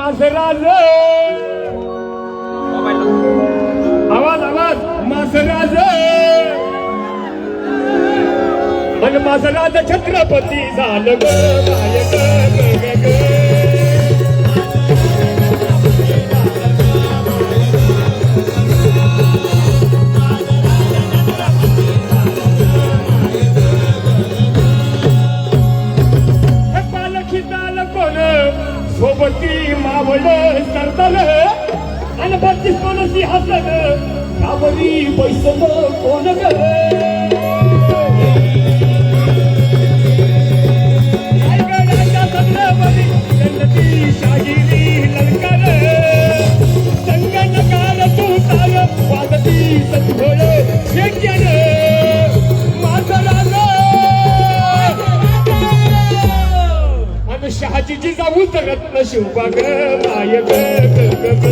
मासराज आवाज आवाज मासराज आणि मासराज छत्रपती झालं ग गायक ग ग ग. सोबती मावळ सरदार आणि 32 माणसी हसत गावरी पैसम कोण ग शाहिरी ललकार संगणकार तू तार वाजती सतघोळ शेक्यान शहाची जिजाऊ रत्न शिवबाग माय ग ग ग.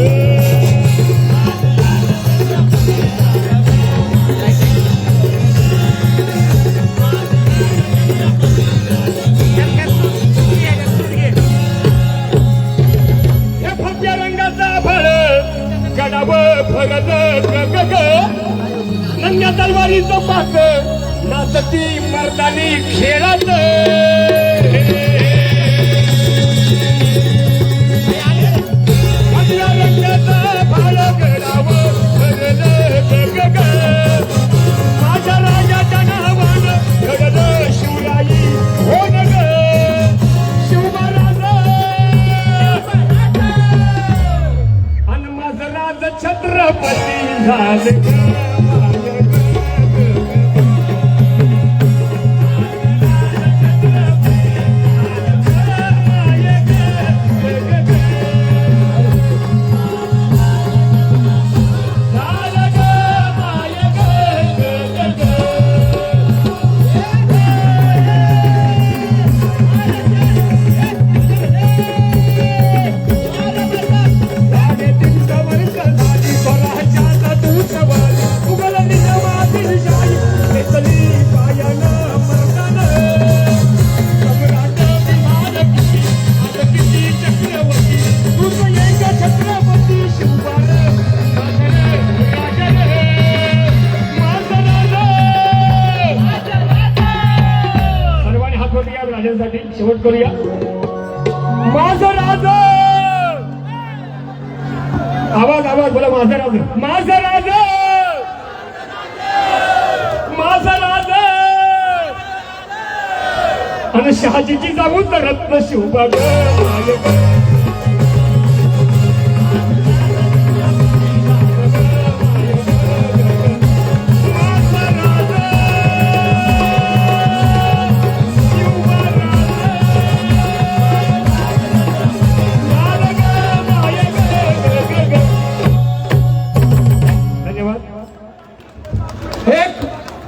या फक्या रंगाचा फळ गडावर भरत ग ग ग. नंग्या तलवारीचं पाक नाचती मर्दानी खेळत माझ्या राजाच्या नावानं घडलं शिवराई हो न ग शिवराज आणि माझं राज छत्रपती झाले. राजांसाठी शेवट करूया. माझं राज आवाज आवाज बोला माझं राज माझं राज माझं राज आणि शहाजीची जाऊ रत्न शिवबाग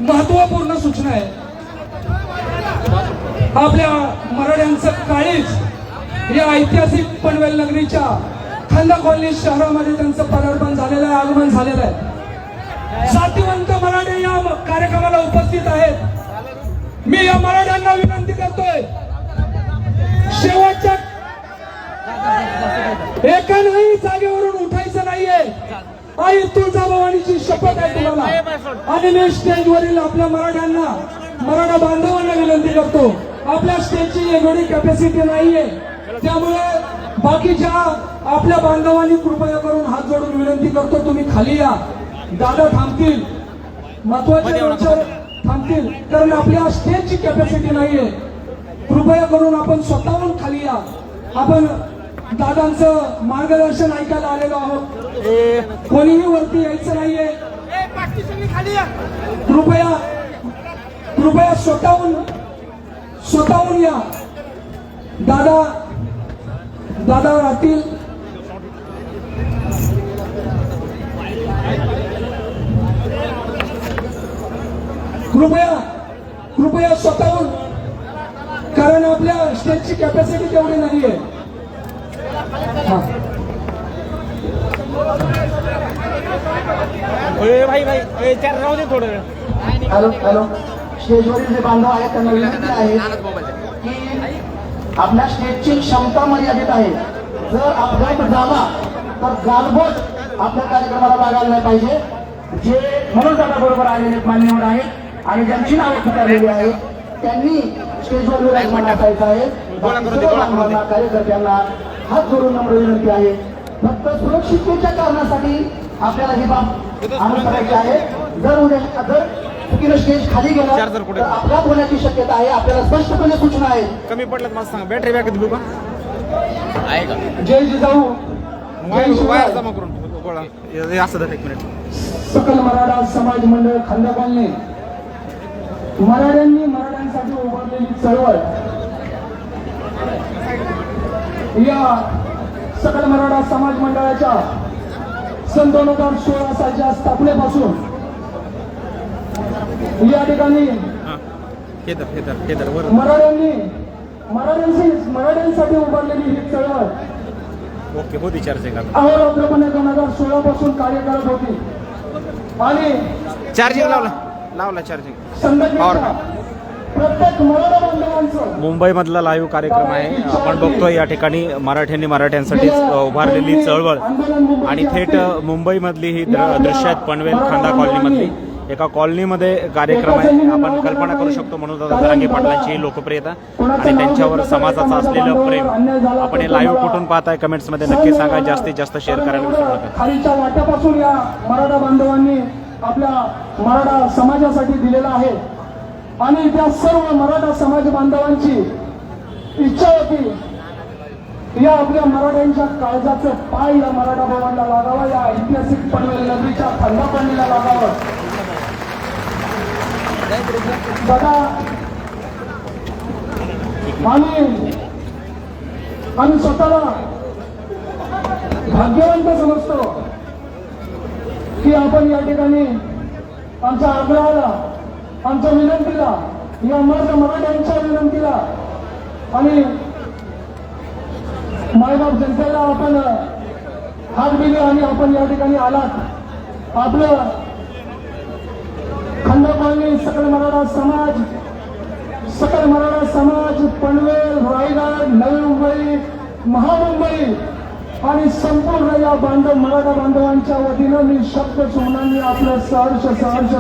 महत्वपूर्ण सूचना आहे. आपल्या मराठ्यांचं काळीज या ऐतिहासिक पनवेल नगरीच्या खंदा कॉलनी शहरामध्ये त्यांचं पदार्पण झालेलं आहे, आगमन झालेलं आहे. जातिवंत मराठे या कार्यक्रमाला उपस्थित आहेत. मी या मराठ्यांना विनंती करतोय, शेवटच्या एका नाही जागेवरून उठायचं नाहीये. आई तुळजाभवानीची शपथ आहे तुम्हाला. आणि मी स्टेजवरील आपल्या मराठ्यांना मराठा बांधवांना विनंती करतो, आपल्या स्टेजची एवढी कॅपॅसिटी नाहीये, त्यामुळे बाकीच्या आपल्या बांधवांनी कृपया करून हात जोडून विनंती करतो तुम्ही खाली या. दादा थांबतील, महत्वाचे विचार थांबतील, कारण आपल्या स्टेजची कॅपॅसिटी नाहीये. कृपया करून आपण स्वतःहून खाली या. आपण दादांचं मार्गदर्शन ऐकायला आलेलो आहोत. कोणीही वरती यायचं नाहीये. कृपया कृपया स्वतःहून या. दादा दादा राहतील. कृपया स्वतःहून, कारण आपल्या स्टेजची कॅपॅसिटी तेवढी नाहीये. भाई चार राहू दे थोडं. हॅलो हॅलो, स्टेजवरील जे बांधव आहेत त्यांना विनंती आहे की आपल्या स्टेजची क्षमता मर्यादित आहे. जर अपघात झाला तर गालबोट आपल्या कार्यक्रमाला लागायला नाही पाहिजे. जे म्हणून दादा बरोबर आलेले मान्यवर आहेत आणि ज्यांची नावं पुकारलेली आहेत त्यांनी स्टेजवर विराजमान असायचं आहे. सर्व कार्यकर्त्यांना हात जोडून नम्र विनंती आहे. फक्त सुरक्षिततेच्या कारणासाठी आपल्याला ही बाब आणून करायची आहे. जर चुकीनं स्टेज खाली गेला तर अपघात होण्याची शक्यता आहे. आपल्याला स्पष्टपणे सूचना आहे. कमी पडलं मला सांगा बॅटरी बॅकअप देऊ का आहे का जय जिजाऊ जय शिवराय. वायर जमा करून गोळा हे असं धर एक मिनिट. सकल मराठा समाज मंडळ खांदा कॉलनी मराठ्यांनी मराठ्यांसाठी उभारलेली चळवळ या सकल मराठा समाज मंडळाच्या सन 2016 सालच्या स्थापनेपासून या ठिकाणी हे तर वर मराठ्यांसाठी उभारलेली ही चळवळ ओके होती चार्जिंग अहोरात्रपणे 2016 पासून कार्य करत होती आणि चार्जिंग लावला चार्जिंग संघटनेच्या प्रत्येक मराठा बांधवांचं मुंबईमधला लाईव्ह कार्यक्रम आहे. आपण बघतोय या ठिकाणी मराठ्यांसाठी उभारलेली चळवळ आणि थेट मुंबईमधली ही दृश्य आहेत. पनवेल खांदा कॉलनीमधली एका कॉलनीमध्ये कार्यक्रम आहे. आपण कल्पना करू शकतो मनोजदादा जरांगे पाटलांची लोकप्रियता आणि त्यांच्यावर समाजाचं असलेलं प्रेम. आपण हे लाईव्ह कुठून पाहताय कमेंट्समध्ये नक्की सांगा. जास्तीत जास्त शेअर करायला विसरू नका. खालीच्या वाट्यापासून या मराठा बांधवांनी आपल्या मराठा समाजासाठी दिलेला आहे आणि त्या सर्व मराठा समाज बांधवांची इच्छा होती या आपल्या मराठ्यांच्या काळजाचं पाय या मराठा भवनला लागावा. या ऐतिहासिक पनवेल नगरीच्या खांदा कॉलनीला लागावं. दादा आम्ही स्वतःला भाग्यवंत समजतो की आपण या ठिकाणी आमच्या आग्रहाला आमच्या विनंतीला या मराठ्यांच्या विनंतीला आणि मायबाप जनतेला आपण हात दिले आणि आपण या ठिकाणी आलात. आपलं खांदा कॉलनी सकल मराठा समाज पनवेल रायगड नवी मुंबई महामुंबई आणि संपूर्ण या मराठा बांधवांच्या वतीनं मी शब्द सुमनांनी आपलं सहर्ष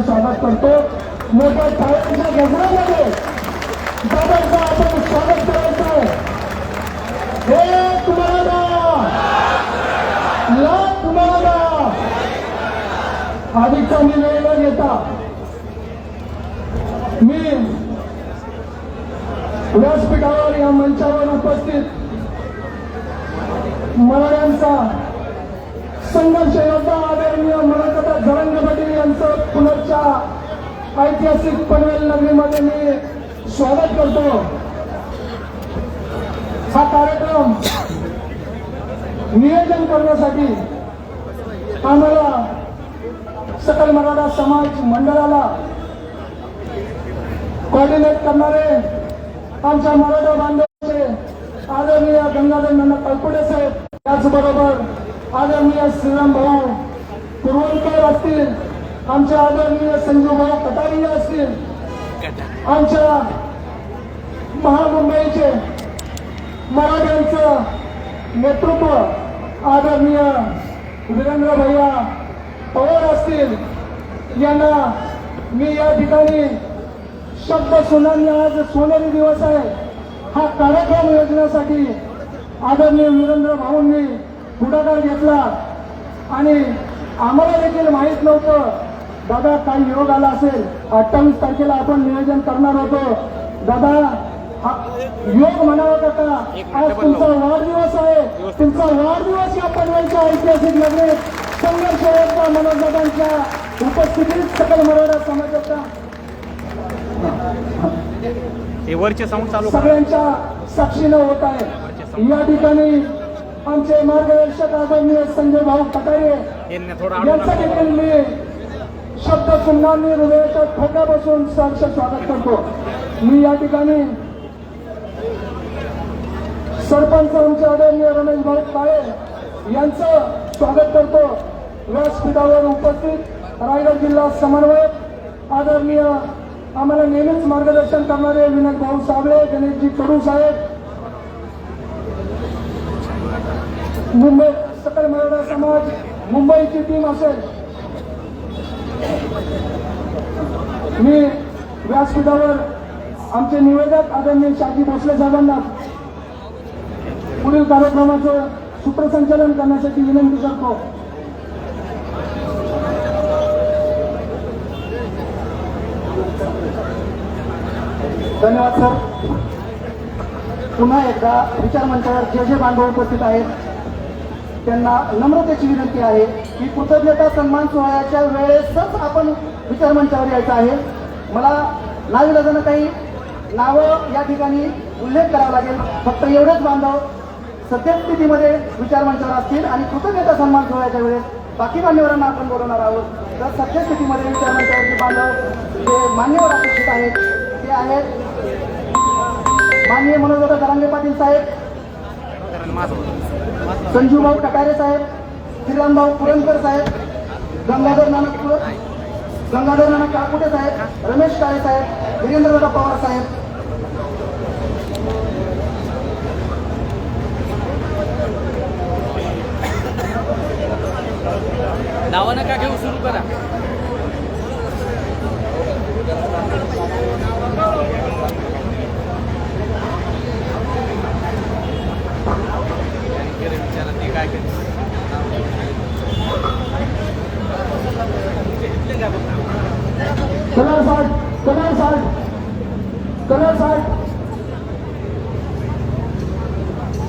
स्वागत करतो. मोठ्या टाळ्यांच्या गजरामध्ये दादांचं आपण स्वागत करायचं आहे. हे मराठा लाख मराठा अधिकचा मी वेळ न घेता मी व्यासपीठावर या मंचावर उपस्थित मराठ्यांचा संघर्ष योद्धा आदरणीय मनोजदादा जरांगे पाटील यांचं पुण्याच्या ऐतिहासिक पनवेल नगरीमध्ये मी स्वागत करतो. हा कार्यक्रम नियोजन करण्यासाठी आम्हाला सकल मराठा समाज मंडळाला कोऑर्डिनेट करणारे आमच्या मराठा बांधवांचे आदरणीय गंगाधर नाना कल्पुडे साहेब, त्याचबरोबर आदरणीय श्रीराम भाऊ कुरवंकर असतील, आमचे आदरणीय संजू भाऊ कटारिया असतील, आमच्या महामुंबईचे मराठ्यांचं नेतृत्व आदरणीय वीरेंद्र भैया पवार असतील, यांना मी या ठिकाणी शब्द सुनांनी आज सोनेरी दिवस आहे हा कार्यक्रम योजण्यासाठी आदरणीय वीरेंद्र भाऊंनी पुढाकार घेतला आणि आम्हाला देखील माहीत नव्हतं दादा काही योग आला असेल. 28 तारखेला आपण नियोजन करणार होतो. दादा हा योग म्हणावा का, आज तुमचा वाढदिवस आहे. तुमचा वाढदिवस या पनवेलच्या ऐतिहासिक नगरीत संघर्ष योद्धा मनोजदादांच्या उपस्थितीत सकल मराठा समाजाचा हे वरचे साऊंड चालू सगळ्यांच्या साक्षीनं होत आहे. या ठिकाणी आमचे मार्गदर्शक आदरणीय संजय भाऊ कटारे यांचं देखील मी शब्द सुमनांनी हृदयाच्या ठोक्यापासून सहर्ष स्वागत करतो. मी या ठिकाणी सरपंच आमचे आदरणीय रमेश भाऊ काळे यांचं स्वागत करतो. व्यासपीठावर उपस्थित रायगड जिल्हा समन्वयक आदरणीय आम्हाला नेहमीच मार्गदर्शन करणारे विनोद भाऊ साबळे, गणेशजी कडू साहेब, मुंबई सकल मराठा समाज मुंबईची टीम असेल. मी व्यासपीठावर आमचे निवेदक आदरणीय शाजी भोसले साहेबांना पुढील कार्यक्रमाचं सूत्रसंचालन करण्यासाठी विनंती करतो. धन्यवाद सर. पुन्हा एकदा विचार मंचावर जे बांधव उपस्थित आहेत त्यांना नम्रतेची विनंती आहे की कृतज्ञता सन्मान सोहळ्याच्या वेळेसच आपण विचार मंचावर यायचं आहे. मला नाविलाजानं काही नावं या ठिकाणी उल्लेख करावा लागेल. फक्त एवढेच बांधव सद्यस्थितीमध्ये विचार मंचावर असतील आणि कृतज्ञता सन्मान सोहळ्याच्या वेळेस बाकी मान्यवरांना आपण बोलवणार आहोत. तर सद्यस्थितीमध्ये विचार मंचावरचे बांधव जे मान्यवर अपेक्षित आहेत ते आहेत माननीय मनोजदादा जरांगे पाटील साहेब, संजूभाऊ कटारे साहेब, श्रीरामभाऊ पुरणकर साहेब, गंगाधर नानक काकुटे साहेब, रमेश काळे साहेब, वीरेंद्रदादा पवार साहेब. नावं नका घेऊ, सुरू करा.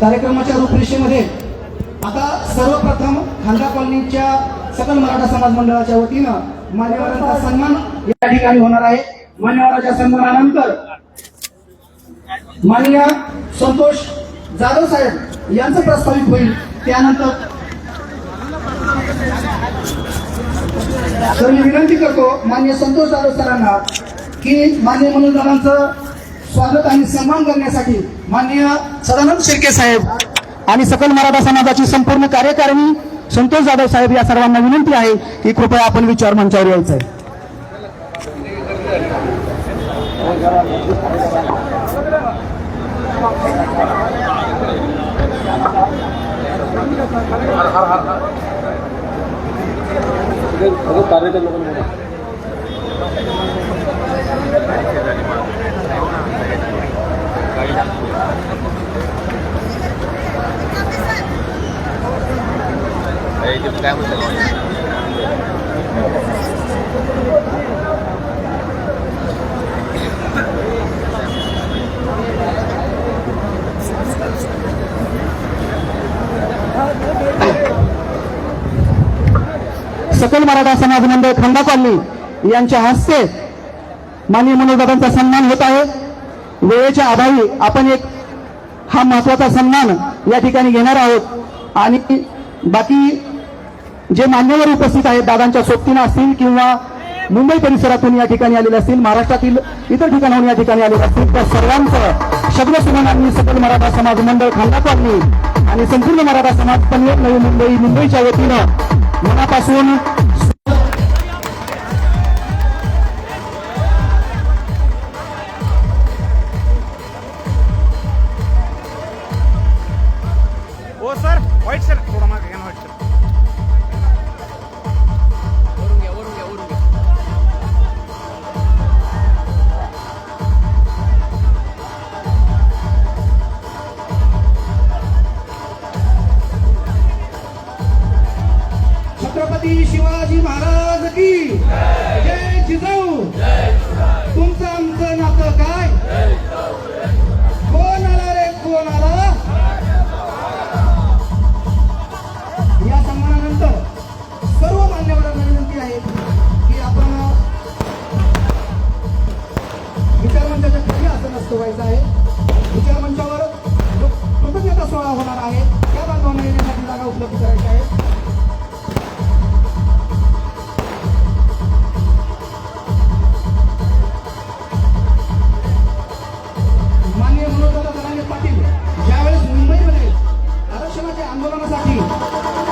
कार्यक्रमाच्या रूपरेषेमध्ये आता सर्वप्रथम खांदा कॉलनीच्या सकल मराठा समाज मंडळाच्या वतीनं मान्यवरांचा सन्मान या ठिकाणी होणार आहे. मान्यवरांच्या सन्मानानंतर माननीय संतोष जाधव साहेब यांचं प्रस्तावित होईल. त्यानंतर तर मी विनंती करतो माननीय संतोष जाधव सरांना की माननीय मनोजदारांचं स्वागत आणि सन्मान करण्यासाठी माननीय सदानंद शिर्के साहेब आणि सकल मराठा समाजाची संपूर्ण कार्यकारिणी संतोष जाधव साहेब या सर्वांना विनंती आहे की कृपया आपण विचार मंचावर यायचं आहे. काय म्हणतो सकल मराठा समाज मंडळ खंडा कॉलनी यांच्या हस्ते माननीय मनोजदादांचा सन्मान होत आहे. वेळेच्या अभावी आपण एक हा महत्वाचा सन्मान या ठिकाणी घेणार आहोत आणि बाकी जे मान्यवर उपस्थित आहेत दादांच्या सोबतीनं असतील किंवा मुंबई परिसरातून या ठिकाणी आलेले असतील, महाराष्ट्रातील इतर ठिकाणाहून या ठिकाणी आलेले असतील, त्या सर्वांचं शब्दसुमनांनी सकल मराठा समाज मंडळ खंडा कॉलनी आणि संपूर्ण मराठा समाज पनवेल नवी मुंबईच्या वतीनं मनापासून हो सर, व्हाईट सर थोडा मागे घ्या ना, व्हाईट सर. वरून घ्या. छत्रपती शिवाजी महाराज की जय जिजाऊ. तुमचं आमचं नातं काय? कोण आला रे कोण आला? या सन्मानानंतर सर्व मान्यवरांना विनंती आहे की आपण विचार मंचाच्या खाली असं नसतं व्हायचं आहे. विचार मंचावर कृतज्ञता सोहळा होणार आहे. त्या बांधवांना येण्यासाठी जागा उपलब्ध करायची आहे. माननीय मनोजदादा जरांगे पाटील ज्यावेळेस मुंबईमध्ये आरक्षणाच्या आंदोलनासाठी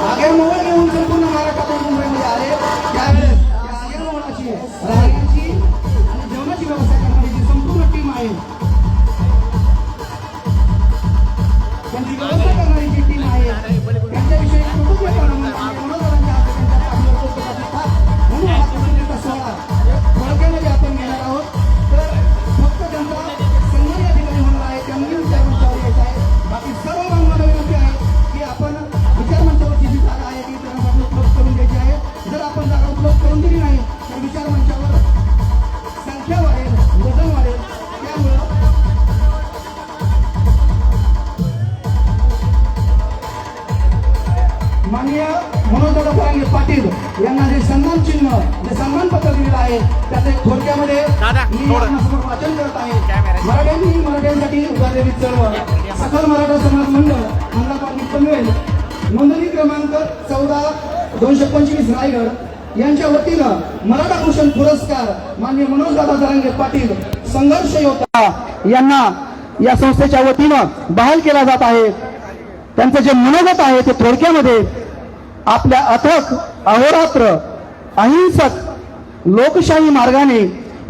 आगेमोहर घेऊन संपूर्ण महाराष्ट्रातून मुंबईमध्ये आले, त्यावेळेस त्या आगेमोहराची राहण्याची आणि जेवणाची व्यवस्था करणारी जी संपूर्ण टीम आहे, त्यांची व्यवस्था करणारी जी टीम आहे, माननीय मनोजदादा फरांगे पाटील यांना जे सन्मान चिन्ह जे सन्मान पत्र दिलेलं आहे त्याचे थोडक्यामध्ये मी आपणासमोर वाचन करत आहे. मराठ्यांनी मराठ्यांसाठी उभारलेली चळवळ सकल मराठा समाज मंडळ खंडापाटी पनवेल नोंदणी क्रमांक 14-225 रायगड यांच्या वतीनं मराठा भूषण पुरस्कार माननीय मनोजदादा फरांगे पाटील संघर्ष योद्धा यांना या संस्थेच्या वतीनं बहाल केला जात आहे. त्यांचं जे मनोगत आहे ते थोडक्यामध्ये आपल्या अथक अहोरात्र अहिंसक लोकशाही मार्गाने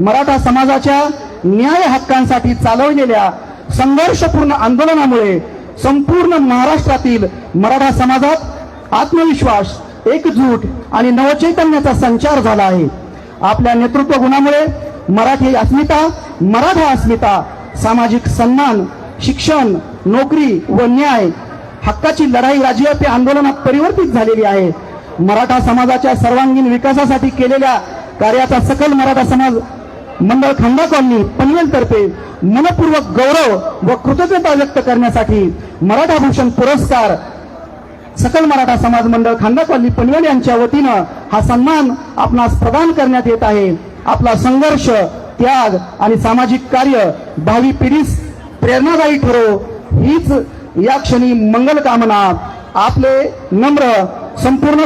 मराठा समाजाच्या न्याय हक्कांसाठी चालवलेल्या संघर्षपूर्ण आंदोलनामुळे संपूर्ण महाराष्ट्रातील मराठा समाजात आत्मविश्वास एकजूट आणि नवचैतन्याचा संचार झाला आहे. आपल्या नेतृत्व गुणामुळे मराठी अस्मिता मराठा अस्मिता सामाजिक सन्मान शिक्षण नोकरी व न्याय हक्काची लढाई राज्यव्यापी आंदोलनात परिवर्तित झालेली आहे. मराठा समाजाच्या सर्वांगीण विकासासाठी केलेल्या कार्याचा सकल मराठा समाज मंडळ खंडा कॉलनी पनवेल तर्फे मनपूर्वक गौरव व कृतज्ञता व्यक्त करण्यासाठी मराठा भूषण पुरस्कार सकल मराठा समाज मंडळ खंडा कॉलनी पनवेल यांच्या वतीनं हा सन्मान आपणास प्रदान करण्यात येत आहे. आपला संघर्ष त्याग आणि सामाजिक कार्य भावी पिढीस प्रेरणादायी ठरो हीच या क्षणी मंगल कामना. आपले नम्र संपूर्ण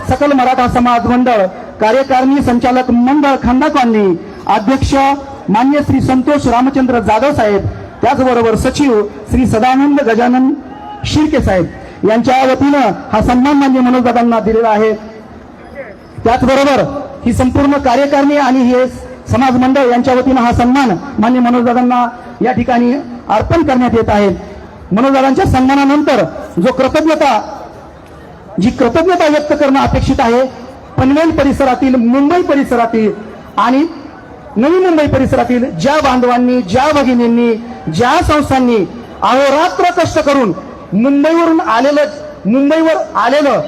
सकल मराठा समाज मंडळ कार्यकारिणी संचालक मंडळ खंडा कॉलनी अध्यक्ष मान्य श्री संतोष रामचंद्र जाधव साहेब त्याचबरोबर सचिव श्री सदानंद गजानन शिर्के साहेब यांच्या वतीनं हा सन्मान मान्य मनोजदादांना दिलेला आहे. त्याचबरोबर ही संपूर्ण कार्यकारिणी आणि हे समाज मंडळ यांच्या वतीनं हा सन्मान मान्य मनोजदादांना या ठिकाणी अर्पण करण्यात येत आहे. मनोजदादांच्या सन्मानानंतर जी कृतज्ञता व्यक्त करणं अपेक्षित आहे पनवेल परिसरातील मुंबई परिसरातील आणि नवी मुंबई परिसरातील ज्या बांधवांनी ज्या भगिनींनी ज्या संस्थांनी अहोरात्र कष्ट करून मुंबईवर आलेलं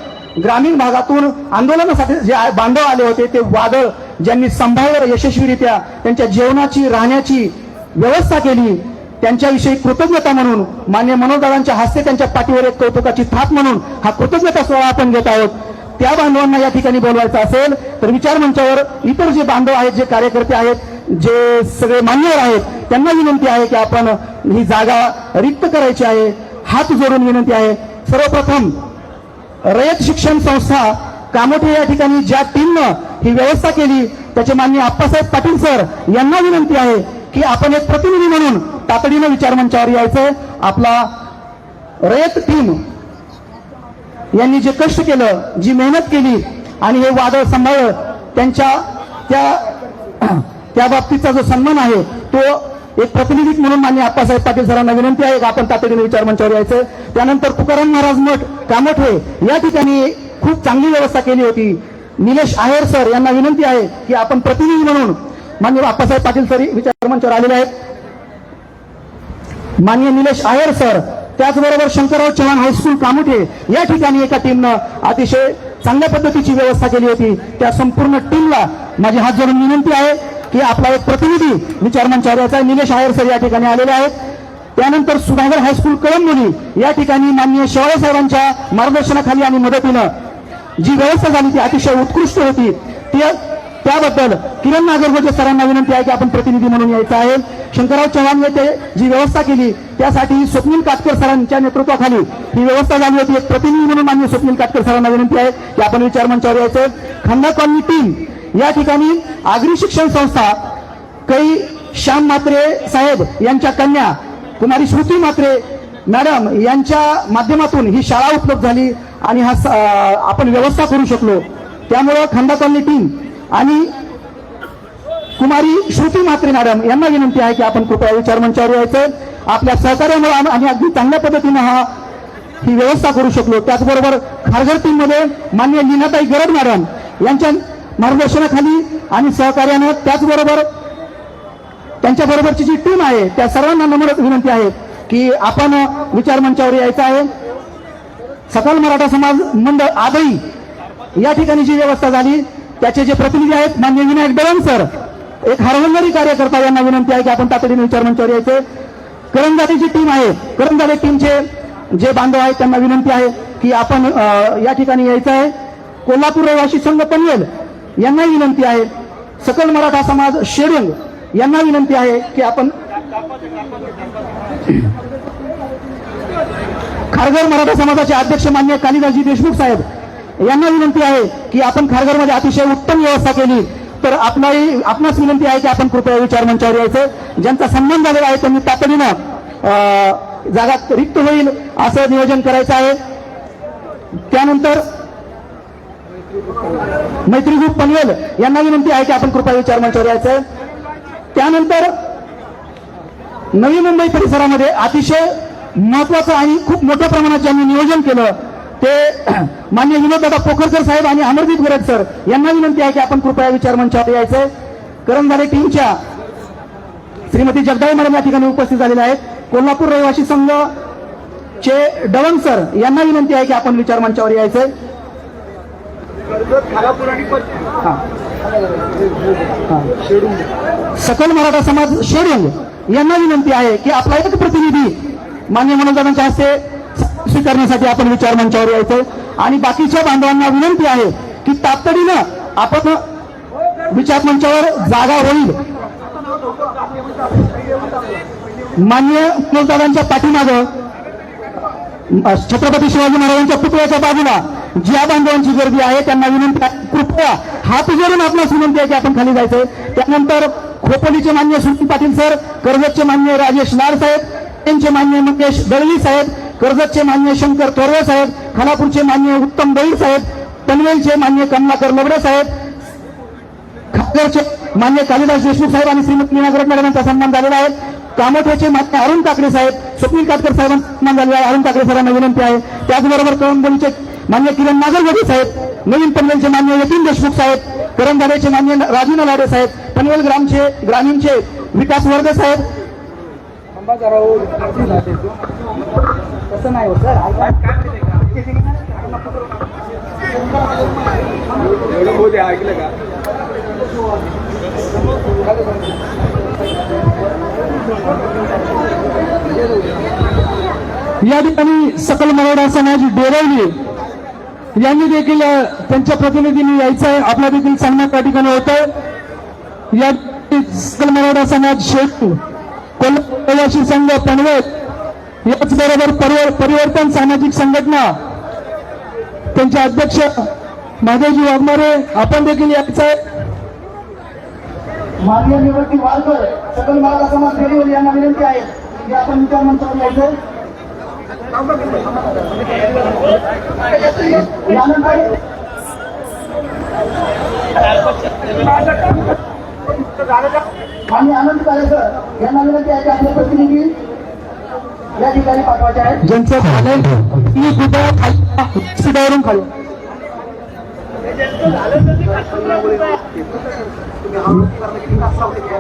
ग्रामीण भागातून आंदोलनासाठी जे बांधव आले होते ते वादळ ज्यांनी सांभाळलं यशस्वीरित्या त्यांच्या जेवणाची राहण्याची व्यवस्था केली त्यांच्याविषयी कृतज्ञता म्हणून मान्य मनोजदादांच्या हस्ते त्यांच्या पाठीवर एक कौतुकाची थाप म्हणून हा कृतज्ञता सोहळा आपण घेत आहोत. त्या बांधवांना या ठिकाणी बोलवायचं असेल तर विचार मंचावर इतर जे बांधव आहेत जे कार्यकर्ते आहेत जे सगळे मान्यवर आहेत त्यांना विनंती आहे की आपण ही जागा रिक्त करायची आहे. हात जोडून विनंती आहे. सर्वप्रथम रयत शिक्षण संस्था कामोठे या ठिकाणी ज्या टीमनं ही व्यवस्था केली त्याचे माननीय आप्पासाहेब पाटील सर यांना विनंती आहे की आपण एक प्रतिनिधी म्हणून तातडीनं विचार मंचावर यायचं. आपला रयत टीम यांनी जे कष्ट केलं जी मेहनत केली आणि हे वादळ सांभाळलं त्यांच्या त्या बाबतीचा जो सन्मान आहे तो एक प्रतिनिधी म्हणून माननीय आप्पासाहेब पाटील सरांना विनंती आहे की आपण तातडीने विचार मंचावर यायचं. त्यानंतर तुकाराम महाराज मठ कामोठे या ठिकाणी खूप चांगली व्यवस्था केली होती. निलेश आहेर सर यांना विनंती आहे की आपण प्रतिनिधी म्हणून माननीय आप्पासाहेब पाटील सर विचार मंचावर आलेले आहेत. माननीय निलेश आहेर सर त्याचबरोबर शंकरराव चव्हाण हायस्कूल कामोठे या ठिकाणी एका टीमनं अतिशय चांगल्या पद्धतीची व्यवस्था केली होती. त्या संपूर्ण टीमला माझी हात जोडून विनंती आहे की आपला एक प्रतिनिधी विचार मंचावर याचा निलेश आहेर सर या ठिकाणी आलेले आहेत. त्यानंतर सुधागर हायस्कूल कळमनुरी या ठिकाणी माननीय शेवाळे साहेबांच्या मार्गदर्शनाखाली आणि मदतीनं जी व्यवस्था झाली ती अतिशय उत्कृष्ट होती. त्याबद्दल किरण नागरगोजे सरांना विनंती आहे की आपण प्रतिनिधी म्हणून यायचं आहे. शंकरराव चव्हाण येथे जी व्यवस्था केली त्यासाठी स्वप्नील काटकर सरांच्या नेतृत्वाखाली ही व्यवस्था झाली होती. एक प्रतिनिधी म्हणून माननीय स्वप्नील काटकर सरांना विनंती आहे की आपण विचार मंचावर यायचं. खंडा कॉलनी टीम या ठिकाणी आगरी शिक्षण संस्था कै श्याम म्हात्रे साहेब यांच्या कन्या कुमारी श्रुती म्हात्रे मॅडम यांच्या माध्यमातून ही शाळा उपलब्ध झाली आणि आपण व्यवस्था करू शकलो. त्यामुळं खंडा कॉलनी टीम आणि कुमारी श्रुती म्हात्रे मॅडम यांना विनंती आहे की आपण कृपया विचार मंचावर यायचं. आपल्या सहकार्यामुळे आणि अगदी चांगल्या पद्धतीनं ही व्यवस्था करू शकलो. त्याचबरोबर खारघर टीम मध्ये माननीय लीनाताई गरड मॅडम यांच्या मार्गदर्शनाखाली आणि सहकार्यानं त्याचबरोबर त्यांच्याबरोबरची जी टीम आहे त्या सर्वांना नम्र विनंती आहे की आपण विचार मंचावर यायचं आहे. सकल मराठा समाज मंडळ आदई या ठिकाणी जी व्यवस्था झाली त्याचे जे प्रतिनिधी आहेत माननीय विनायक दळण सर एक हरवणारी कार्यकर्ता यांना विनंती आहे की आपण तातडीने विचार मंचावर यायचे. करंजाटीची टीम आहे करंजाटी टीमचे जे बांधव आहेत त्यांना विनंती आहे की आपण या ठिकाणी यायचं आहे. कोल्हापूर रहिवासी संघ पनवेल यांना विनंती आहे. सकल मराठा समाज शेडुंग यांना विनंती आहे की आपण खारघर मराठा समाजाचे अध्यक्ष मान्य कालिदासजी देशमुख साहेब यांना विनंती आहे की आपण खारघरमध्ये अतिशय उत्तम व्यवस्था केली तर आपणास विनंती आहे की आपण कृपया विचार मंचावर यायचं. ज्यांचा सन्मान झालेला आहे त्यांनी तातडीनं जागा रिक्त होईल असं नियोजन करायचं आहे. त्यानंतर मैत्री ग्रुप पनवेल यांना विनंती आहे की आपण कृपया विचार मंचावर यायचं. त्यानंतर नवी मुंबई परिसरामध्ये अतिशय महत्वाचं आणि खूप मोठ्या प्रमाणात ज्यांनी नियोजन केलं ते मान्य विनोददादा पोखरकर साहेब आणि अमरदीप गरज सर यांना विनंती आहे की आपण कृपया विचार मंचावर यायचंय. करंजाडे टीमच्या श्रीमती जगदाळे मॅडम या ठिकाणी उपस्थित झालेल्या आहेत. कोल्हापूर रहिवासी संघ चे डवण सर यांना विनंती आहे की आपण विचार मंचावर यायचंय. सकल मराठा समाज शेडुंग यांना विनंती आहे की आपला एक प्रतिनिधी मान्य मनोजदादांच्या हस्ते स्वीकारण्यासाठी आपण विचार मंचावर यायचं. आणि बाकीच्या बांधवांना विनंती आहे की तातडीनं आपण विचार मंचावर जागा होईल. मान्य मनोजदादांच्या पाठीमागं छत्रपती शिवाजी महाराजांच्या पुतळ्याच्या बाजूला ज्या बांधवांची गर्दी आहे त्यांना विनंती आहे कृपया हात जोडून आपणास विनंती आहे की आपण खाली जायचंय. त्यानंतर खोपोलीचे मान्य सुनील पाटील सर, कर्जतचे मान्य राजेश लाड साहेब, त्यांचे मान्य मंगेश दळवी साहेब, कर्जतचे मान्य शंकर तोरवे साहेब, खानापूरचे मान्य उत्तम बैल साहेब, पनवेलचे मान्य कमलाकर लबडे साहेब, खारघरचे मान्य कालिदास देशमुख साहेब आणि श्रीमती मीना गरड मॅडम यांचा सन्मान झालेला आहे. कामोठ्याचे मान्य अरुण ठाकरे साहेब, स्वप्नील कातकर साहेबांचा सन्मान झालेला आहे. अरुण ठाकरे सरांना विनंती आहे. त्याचबरोबर कळंबोलीचे मान्य किरण नागरगोडी साहेब, नवीन पनवेलचे मान्य यतीन देशमुख साहेब, करंजाडेचे मान्य राजू नलाडे साहेब, पनवेल ग्रामीणचे विकास वर्ग साहेब. तसं नाही होत या ठिकाणी सकल मराठा समाज डेरवली यांनी देखील त्यांच्या प्रतिनिधींनी यायचं आहे. आपला देखील सन्मान त्या ठिकाणी होत आहे. या सकल मराठा समाज शेडू कोल्हापूर संघ पनवेल याचबरोबर परिवर्तन सामाजिक संघटना त्यांचे अध्यक्ष महादेवजी वाघमारे आपण देखील यायचं आहे. माननीय निवृत्ती वारकर सकल मराठा समाज फेरीवर यांना विनंती आहे की आपण विचार मंचावर यायचं. माननीय आनंद कालेकर यांना विनंती आहे की आपले प्रतिनिधी या ठिकाणी पाठवायचे आहेत. ज्यांचं झालं मी कृपया सीटावरून खाली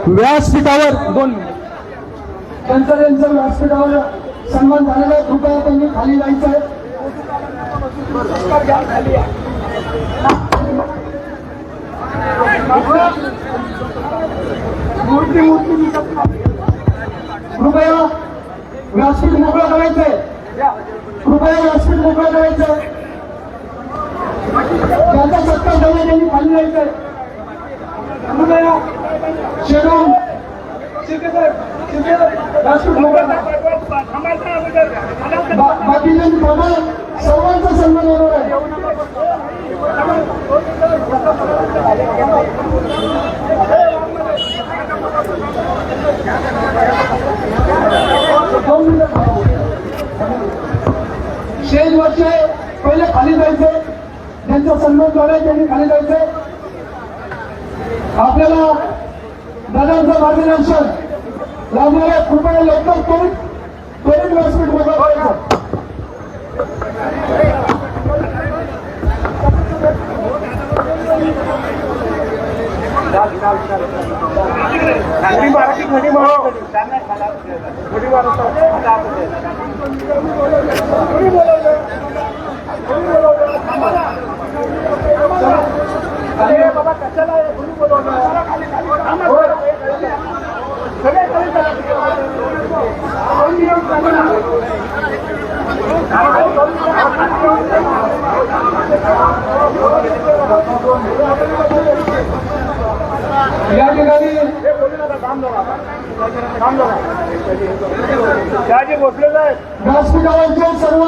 व्यासपीठावर 2 मिनिट त्यांचं व्यासपीठावर सन्मान झालेला आहे. कृपया त्यांनी खाली जायचं आहे. कृपया व्यासपीठ मोकळं करायचंय. कृपया व्यासपीठ मोकळं करायचंय. ज्यांचा सत्कार झाला त्यांनी खाली जायचंय. कृपया शेडून व्यासपीठ मोकळं बाकीच्यांनी बाबा सर्वांचा सन्मान होणार आहे. स्टेजवरचे पहिले खाली जायचे. ज्यांचा सन्मान झाला त्यांनी खाली जायचे. आपल्याला दादांचं मार्गदर्शन लाभणाऱ्या कृपया लवकर त्वरित व्यासपीठ मोकळं करायचं. सगळे या ठिकाणी व्यासपीठावरचे सर्व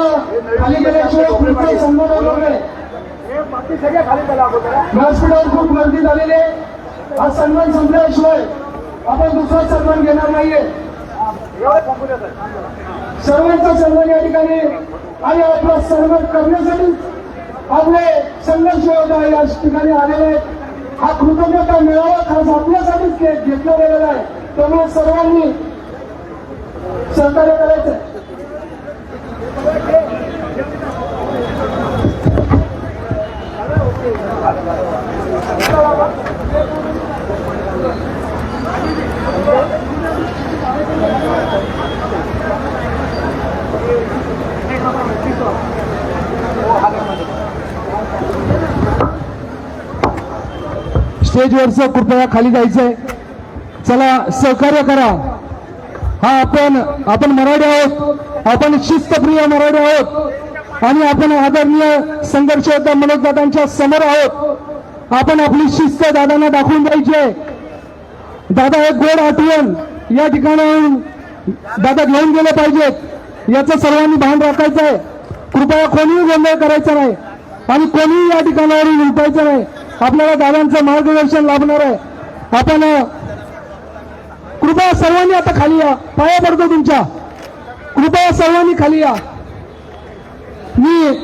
खाली गेल्याशिवाय पुढचे सन्मान होणार नाही. व्यासपीठावर खूप गर्दी झालेली आहे. हा सन्मान संपल्याशिवाय आपण दुसरा सन्मान घेणार नाहीये. सर्वांचा सन्मान या ठिकाणी आणि आपला सन्मान करण्यासाठी आपले संघर्ष योद्धा या ठिकाणी आलेले आहेत. हा कृतज्ञता मेळावा खास आपल्यासाठीच घेतला गेलेला आहे. त्यामुळे सर्वांनी सहकार्य करायचं. स्टेजवरचं कृपया खाली जायचंय. चला सहकार्य करा. हा आपण मराठी आहोत. आपण शिस्तप्रिय मराठी आहोत आणि आपण आदरणीय संघर्ष योद्धा मनोजदादांच्या समोर आहोत. आपण आपली शिस्त दादांना दाखवून द्यायची आहे. दादा एक गोड आठवण या ठिकाणाहून दादा घेऊन गेले पाहिजेत याचं सर्वांनी भान राखायचं आहे. कृपया कोणीही गोंधळ करायचा नाही आणि कोणीही या ठिकाणावरून उलटायचं नाही. आपल्याला दादांचं मार्गदर्शन लाभणार आहे. आपण कृपया सर्वांनी आता खाली या. पाया पडतो तुमच्या. कृपया सर्वांनी खाली या. मी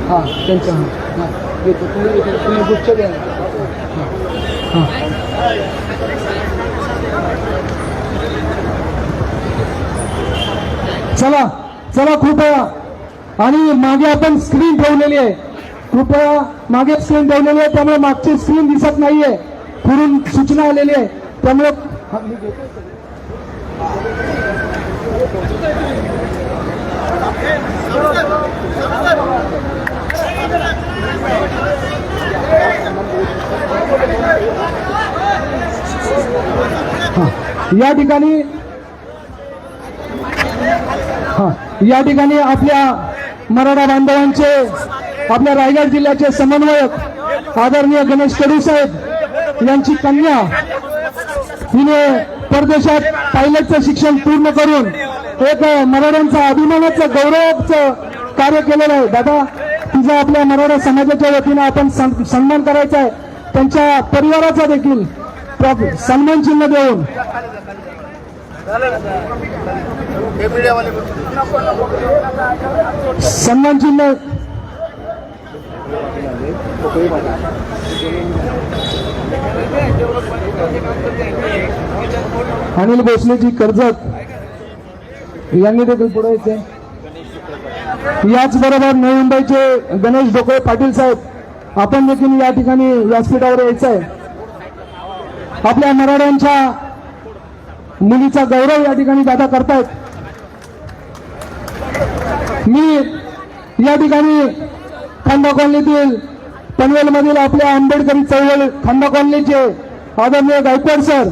हा त्यांच्या येतो. तुम्ही गुच्छ द्या. चला चला कृपया. आणि मागे आपण स्क्रीन ठेवलेली आहे. कृपया मागे स्क्रीन ठेवलेली आहे त्यामुळे मागची स्क्रीन दिसत नाहीये. पुढून सूचना आलेली आहे त्यामुळे या ठिकाणी आपल्या मराठा बांधवांचे आपल्या रायगड जिल्ह्याचे समन्वयक आदरणीय गणेश कडू साहेब यांची कन्या हिने परदेशात पायलटचं शिक्षण पूर्ण करून एक मराठ्यांचा अभिमानाचं गौरवाचं कार्य केलेलं आहे. दादा तिचा आपल्या मराठा समाजाच्या वतीनं आपण सन्मान करायचा आहे. त्यांच्या परिवाराचा देखील सन्मान चिन्ह देऊन सन्मान चिन्ह अनिल भोसलेजी कर्जत यांनी देखील पुढे येते. याचबरोबर नवी मुंबईचे गणेश ढोकळे पाटील साहेब आपण देखील या ठिकाणी व्यासपीठावर यायचं आहे. आपल्या मराठ्यांच्या मुलीचा गौरव या ठिकाणी दादा करतायत. मी या ठिकाणी खांदा कॉलनीतील पनवेलमधील आपल्या आंबेडकरी चळवळ खांदा कॉलनीचे आदरणीय गायकवाड सर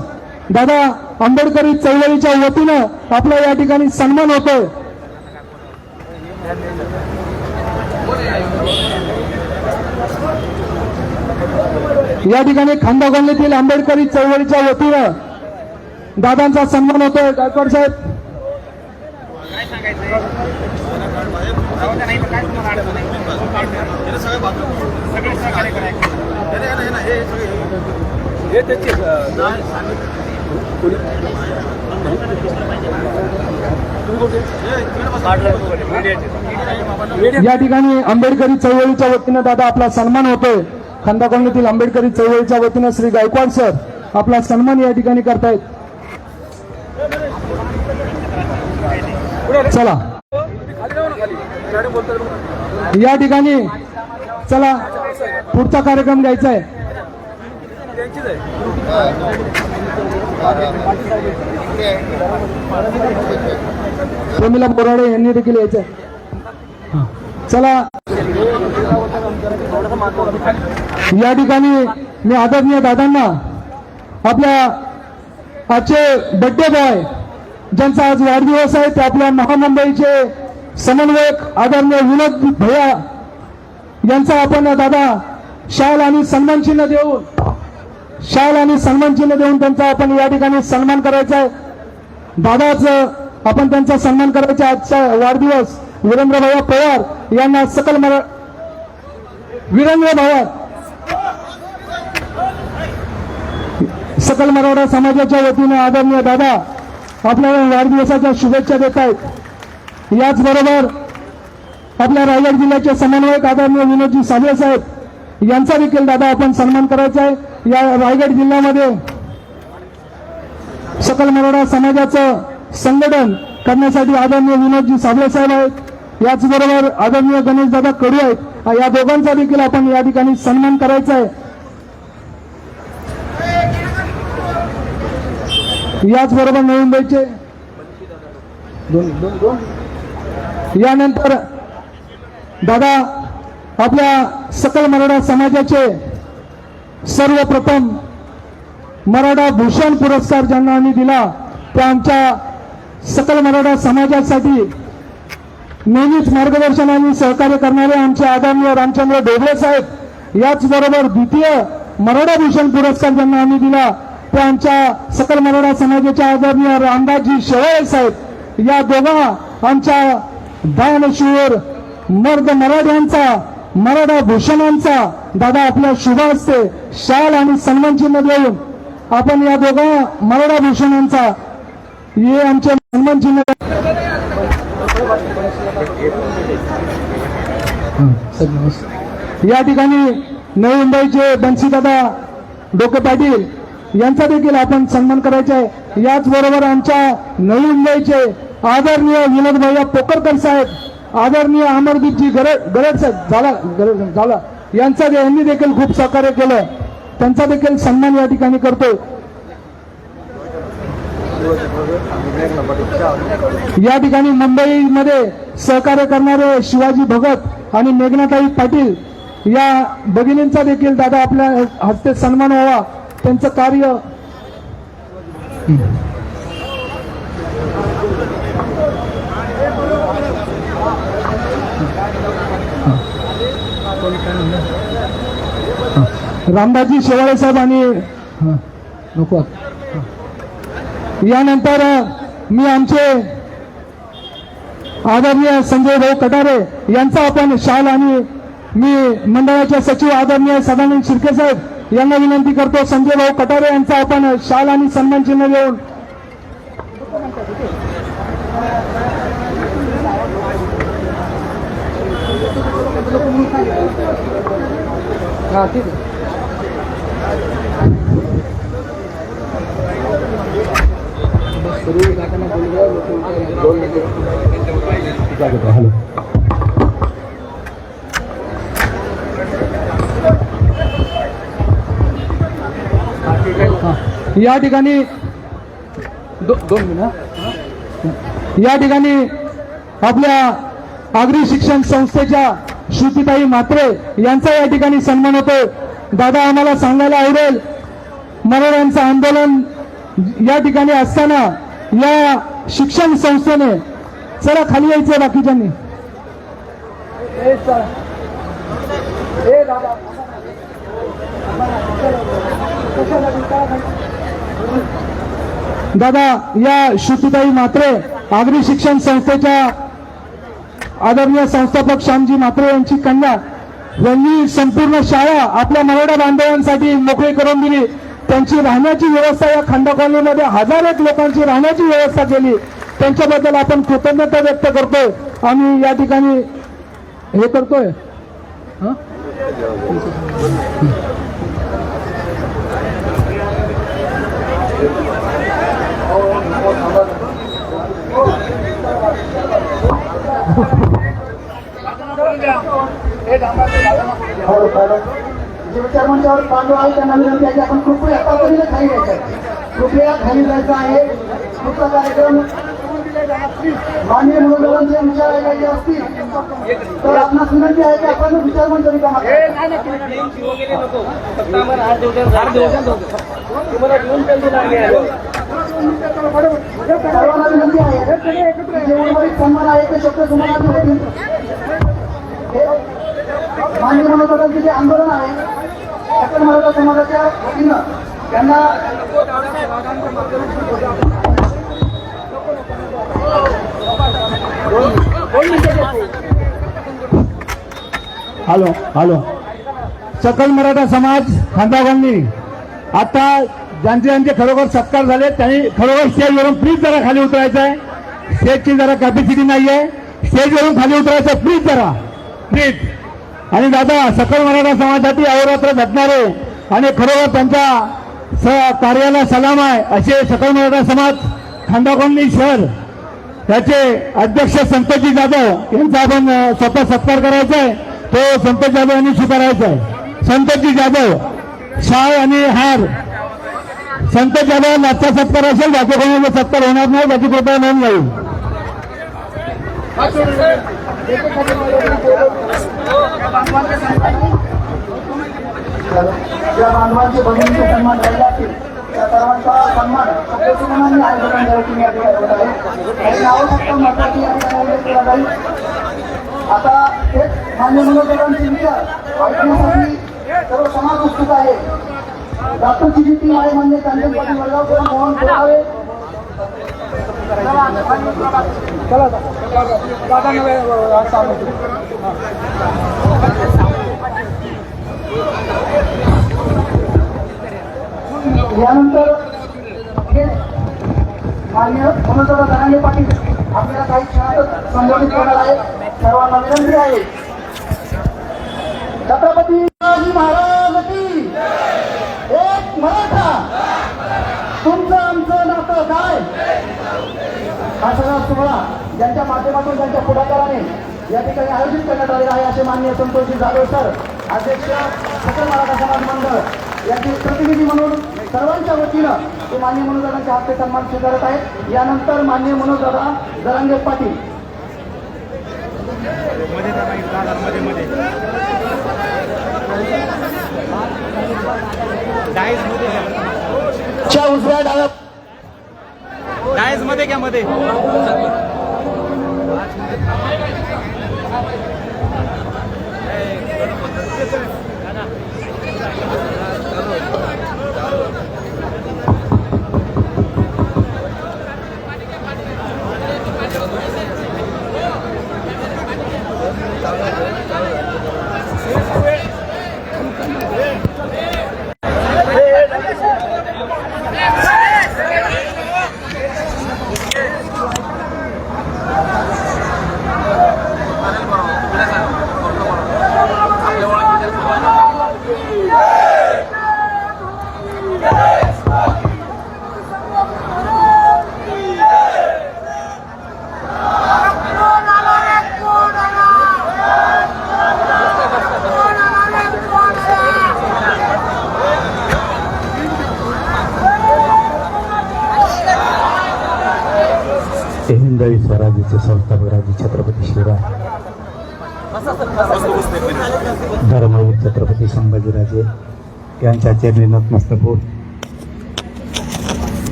दादा आंबेडकरी चळवळीच्या वतीनं आपला या ठिकाणी सन्मान होतोय. या ठिकाणी खांदा कॉलनीतील आंबेडकरी चळवळीच्या वतीनं दादांचा सन्मान होतोय. गायकवाड साहेब या ठिकाणी आंबेडकरी चळवळीच्या वतीनं दादा आपला सन्मान होतोय. खांदा कॉलनीतील आंबेडकरी चळवळीच्या वतीनं श्री गायकवाड सर आपला सन्मान या ठिकाणी करतायत. चला या ठिकाणी चला पुढचा कार्यक्रम घ्यायचा आहे. प्रमिला बोराडे यांनी देखील यायचं आहे. चला या ठिकाणी मी आदरणीय दादांना आपल्या आजचे बड्डे बॉय ज्यांचा आज वाढदिवस आहे ते आपल्या महामुंबईचे समन्वयक आदरणीय विनोद भैया यांचा आपण दादा शाल आणि सन्मान चिन्ह देऊन त्यांचा आपण या ठिकाणी सन्मान करायचा आहे. दादाच आपण त्यांचा सन्मान करायचा. आजचा वाढदिवस वीरेंद्र भैया पवार यांना सकल मराठा समाजाच्या वतीने आदरणीय दादा आपल्याला वाढदिवसाच्या शुभेच्छा देत आहेत. याचबरोबर आपल्या रायगड जिल्ह्याचे समन्वयक आदरणीय विनोदजी साबळे साहेब यांचा देखील दादा आपण सन्मान करायचा आहे. या रायगड जिल्ह्यामध्ये सकल मराठा समाजाचं संघटन करण्यासाठी आदरणीय विनोदजी साबळे साहेब आहेत. याचबरोबर आदरणीय गणेश दादा कडू आहेत. या दोघांचा देखील आपण या ठिकाणी सन्मान करायचा आहे. याचबरोबर नवी मुंबईचे यानंतर दादा आपल्या सकल मराठा समाजाचे सर्वप्रथम मराठा भूषण पुरस्कार ज्यांना आम्ही दिला त्या आमच्या सकल मराठा समाजासाठी नेहमीच मार्गदर्शन आणि सहकार्य करणारे आमचे आदरणीय रामचंद्र ढोबळे साहेब. याचबरोबर द्वितीय मराठा भूषण पुरस्कार ज्यांना आम्ही दिला त्या आमच्या सकल मराठा समाजाच्या आदरणीय रामदासजी शेवाळे साहेब. या दोघा आमच्या दानशूर मर्द मराठ्यांचा मराठा भूषणांचा दादा आपल्या शुभ हस्ते शाल आणि सन्मान चिन्ह देऊन आपण या दोघा मराठा भूषणांचा हे आमचे सन्मान चिन्ह या ठिकाणी नवी मुंबईचे बंशीदादा डोके पाटील यांचा देखील आपण सन्मान करायचा आहे. याचबरोबर आमच्या नवी मुंबईचे आदरणीय विनोद भैया पोकरकर साहेब, आदरणीय अमरदीपजी गरड साहेब झाला यांनी देखील खूप सहकार्य केलं. त्यांचा देखील सन्मान या ठिकाणी करतो. या ठिकाणी मुंबईमध्ये सहकार्य करणारे शिवाजी भगत आणि मेघनाताई पाटील या भगिनींचा देखील दादा आपल्या हस्ते सन्मान व्हावा. त्यांचं कार्य रामदासजी शेवाळे साहेब आणि यानंतर मी आमचे आदरणीय संजय भाऊ कटारे यांचा आपण शाल आणि मी मंडळाचे सचिव आदरणीय सदानंद शिर्के साहेब यांना विनंती करतो. संजय भाऊ कटारे यांचा आपण शाल आणि सन्मान चिन्ह देऊन ठीक आहे. या ठिकाणी दोन मिनिट या ठिकाणी आपल्या आगरी शिक्षण संस्थेच्या श्रुतीताई म्हात्रे यांचा या ठिकाणी सन्मान होतो. दादा आम्हाला सांगायला आवडेल मराठ्यांचं आंदोलन या ठिकाणी असताना या शिक्षण संस्थेने चला खाली यायचं बाकीच्यांनी दादा या श्रुतीताई म्हात्रे आगरी शिक्षण संस्थेच्या आदरणीय संस्थापक श्यामजी म्हात्रे यांची कन्या यांनी संपूर्ण शाळा आपल्या मराठा बांधवांसाठी मोकळी करून दिली. त्यांची राहण्याची व्यवस्था या खंडा कॉलनीमध्ये हजार एक लोकांची राहण्याची व्यवस्था केली. त्यांच्याबद्दल आपण कृतज्ञता व्यक्त करतोय. आम्ही या ठिकाणी हे करतोय. जे विचारमंचावर पांडव आहे त्यांना विनंती आहे की आपण कृपया तातडीने खाली जायचं आहे. कृपया खाली जायचं आहे. पुढचा कार्यक्रम माननीय मनोदरांचे विचार ऐकायचे असतील तर आपणास विनंती आहे की आपण विचार पण तरी करा. सर्वांना विनंती आहे जे उर्वरित सन्मान आहे ते शब्द समानार्थी होतील. माननीय मनोदरांचे जे आंदोलन आहे सकल मराठा समाजाच्या वतीनं त्यांना हॅलो सकल मराठा समाज खांदा कॉलनी आता ज्यांचे खरोखर सत्कार झाले त्यांनी खरोखर स्टेजवरून प्लीज जरा खाली उतरायचं आहे. स्टेजची जरा कॅपॅसिटी नाहीये. स्टेजवरून खाली उतरायचं प्लीज जरा प्लीज. आणि दादा सकल मराठा समाजासाठी अहोरात्र झटणारे आणि खरोखर त्यांच्या कार्याला सलाम आहे असे सकल मराठा समाज खांदा कॉलनी शहर त्याचे अध्यक्ष संतोषजी जाधव यांचा आपण स्वतः सत्कार करायचा आहे. तो संतोष जाधव यांनी स्वीकारायचा आहे. संतोषजी जाधव शाळ आणि हार. संतोष जाधव नाचचा सत्कार असेल बाकी कोणाचा सत्कार होणार नाही. बाकी कृपया नोंद जाईल. ज्या बांधवांचे भगिनीचे सन्मान राहिले असतील त्या सर्वांचा सन्मान शब्दसुमनांनी आयोजन करण्याची या ठिकाणी होत आहे. काही नावं फक्त महत्वाची या ठिकाणी उल्लेख केला जाईल. आता एक मान्य मनोदरांचे विचार ऐकण्यासाठी सर्व समाज उत्सुक आहे. डॉक्टर CGT आहे म्हणजे त्यांचे पतिवर्गाव करून मोहन बोलावे. यानंतर मान्य मनोजदादा धनांडे पाटील आपल्याला काही क्षणातच संबोधित करणार आहे. सर्वांना विनंती आहे. छत्रपती शिवाजी महाराज की एक मराठा तुमचं आमचं नातं काय. हा सगळा सोहळा ज्यांच्या माध्यमातून त्यांच्या पुढाकाराने या ठिकाणी आयोजित करण्यात आलेला आहे असे माननीय संतोषजी जाधव सर अध्यक्ष सकल मराठा समाज मंडळ यांचे प्रतिनिधी म्हणून सर्वांच्या वतीनं ते माननीय मनोजदादांच्या हस्ते सन्मान स्वीकारत आहेत. यानंतर माननीय मनोजदादा जरांगे पाटील च्या उजव्या डाव्या डायस मध्ये क्या मध्ये हिंदवी स्वराज्याचे संस्थापक राजे छत्रपती शिवराय धर्मवीर छत्रपती संभाजीराजे यांच्या चरणी नतमस्तक होत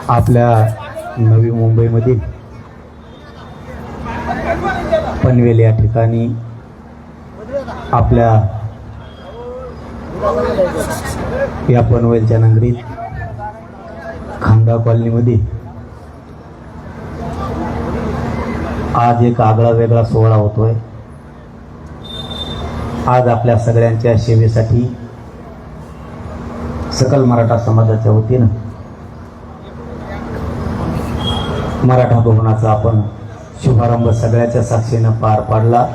आपल्या नवी मुंबईमधील पनवेल या ठिकाणी आपल्या या पनवेलच्या नगरीत खांदा कॉलनीमध्ये आज एक आगळा वेगळा सोहळा होतोय. आज आपल्या सगळ्यांच्या सेवेसाठी सकल मराठा समाजाच्या वतीनं मराठा भवनाचा आपण शुभारंभ सगळ्याच्या साक्षीनं पार पाडला.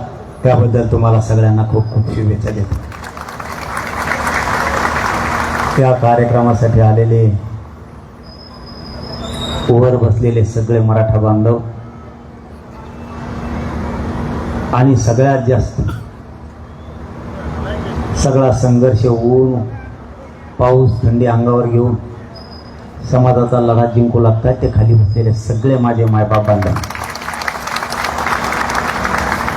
त्याबद्दल तुम्हाला सगळ्यांना खूप खूप शुभेच्छा देतो. त्या कार्यक्रमासाठी आलेले वर बसलेले सगळे मराठा बांधव आणि सगळ्यात जास्त सगळा संघर्ष ऊन पाऊस थंडी अंगावर घेऊन समाजाचा लढा जिंकू लागतात ते खाली बसलेले सगळे माझे मायबाप बांधव.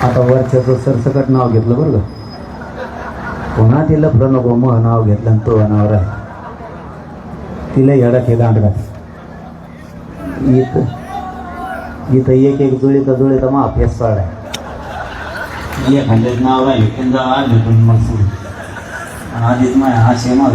आता वरच्याचं सरसकट नाव घेतलं बरं का, पुन्हा तिला नको मग नाव घेतलं आणि तो नाव आहे तिला येडा हे गांड घात. इथं एक एक जुळीचा मग अभ्यास पाडाय एखाद्याच नाव राहिले त्यांचा आज भेटून मग सुरू आधीच माझ्या हा शेमा